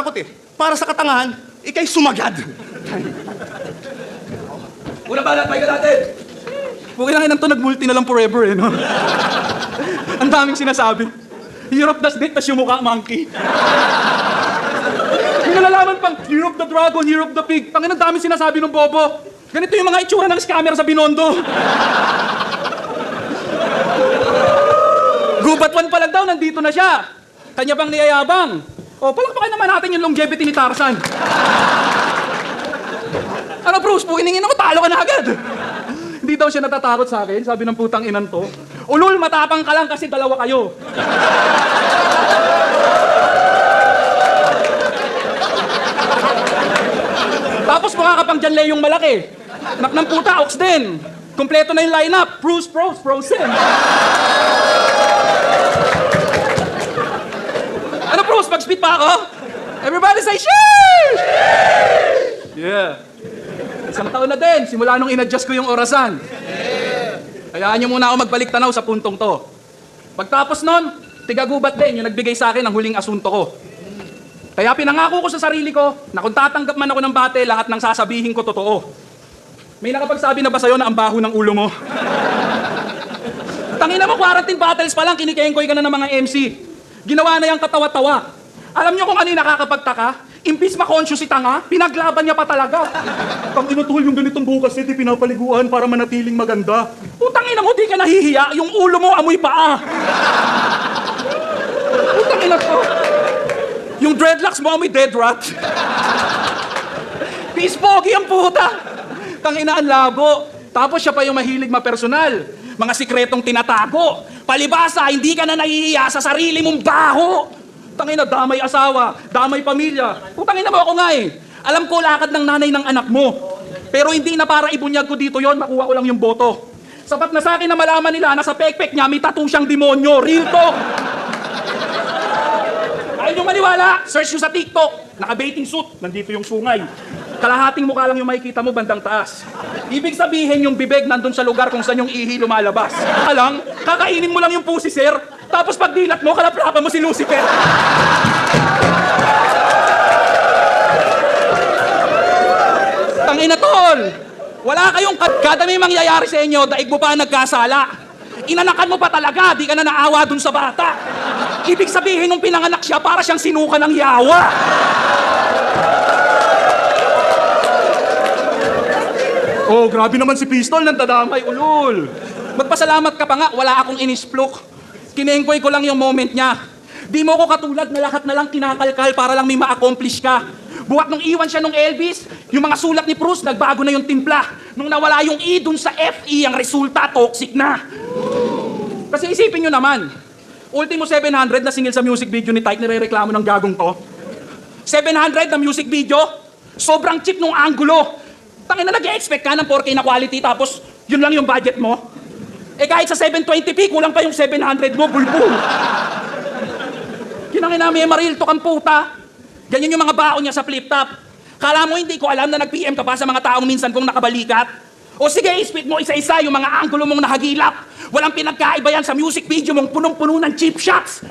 natatakot eh. Para sa katangahan, ikay sumagad. Una ba lahat, pahinga natin? Huwag lang inang to, nag-multi na lang forever eh, no? Ang daming sinasabi. Year of the Snake, tas yung mukha, monkey. May nalalaman pang, Year of the Dragon, Year of the Pig. Tangin, ang daming sinasabi ng bobo. Ganito yung mga itsura ng scammer sa Binondo. Gubat 1 pa lang daw, nandito na siya. Kanya bang niyayabang? O, palakpakan naman natin yung longevity ni Tarzan. Ano, Bruce, pukiningin ako, talo ka na agad. Hindi daw siya natatakot sa akin, sabi ng putang inan to. Ulul, matapang ka lang kasi dalawa kayo. Tapos mukha ka pang John Leong malaki. Anak ng puta, Ox din. Kompleto na yung lineup. Bruce, Pros, Frozen. Ano, Bruce? Mag-spit pa ako? Everybody say, sheesh! Yeah. Isang taon na din, simula nung in-adjust ko yung orasan. Hayaan niyo muna ako magbalik tanaw sa puntong to. Pagtapos nun, tigagubat din yung nagbigay sa akin ng huling asunto ko. Kaya pinangako ko sa sarili ko na kung tatanggap man ako ng bate, lahat ng sasabihin ko totoo. May nakapagsabi na ba sa'yo na ang baho ng ulo mo? Tangina mo, quarantine battles pa lang, kinikengkoy ka na ng mga MC. Ginawa na yung katawa-tawa. Alam niyo kung ano yung nakakapagtaka? Imbis ma-conscious si tanga, pinaglaban niya pa talaga. Tangina tol, yung ganitong bukas di pinapaliguan para manatiling maganda. Putangina mo, di ka nahihiya, yung ulo mo amoy paa. Putangina to. Yung dreadlocks mo amoy dead rat. Peace pogi ang puta. Tangina ang labo. Tapos siya pa yung mahilig mapersonal. Mga sikretong tinatago. Palibasa, hindi ka na nahihiya sa sarili mong baho. Tangina, damay asawa, damay pamilya. Putangina mo ako nga eh. Alam ko lakad ng nanay ng anak mo. Pero hindi na para ibunyag ko dito yon, makuha ko lang yung boto. Sapat na sa akin na malaman nila na sa pekpek niya may tattoo siyang demonyo. Real talk. Ayaw nyo maniwala, search nyo sa TikTok. Naka-bathing suit, nandito yung sungay. Kalahating mukha lang yung makikita mo bandang taas. Ibig sabihin yung bibig nandun sa lugar kung saan yung ihi lumalabas. Alang, kakainin mo lang yung pusi, sir. Tapos pag dilat mo, kalaplapan mo si Lucifer. Tangina tol! Wala kayong kada may mangyayari sa inyo, daig mo pa nagkasala. Inanakan mo pa talaga, di ka na naawa dun sa bata. Ibig sabihin nung pinanganak siya, para siyang sinuka ng yawa. Oh, grabe naman si Pistol, nandadamay, ulul. Magpasalamat ka pa nga, wala akong inisplok. Kinengkoy ko lang yung moment niya. Di mo ko katulad na lahat na lang kinakalkal para lang may ma-accomplish ka. Buwat nung iwan siya nung Elvis, yung mga sulat ni Bruce, nagbago na yung timpla. Nung nawala yung E dun sa FE, ang resulta, toxic na. Kasi isipin nyo naman, Ultimo 700 na single sa music video ni Tyke, nire-reklamo ng gagong to. 700 na music video, sobrang cheap nung angulo. Tangina, nag-e-expect ka ng 4K na quality, tapos yun lang yung budget mo. Eh kahit sa 720p, kulang pa yung 700 mo, bulbul. Kinangina may maril to kang puta. Ganyan yung mga baon niya sa flip-top. Kala mo hindi ko alam na nag-PM ka pa sa mga taong minsan kong nakabalikat? O sige, spit mo isa-isa yung mga anggulo mong nahagilap. Walang pinagkaiba yan sa music video mong punong-puno ng cheap shots.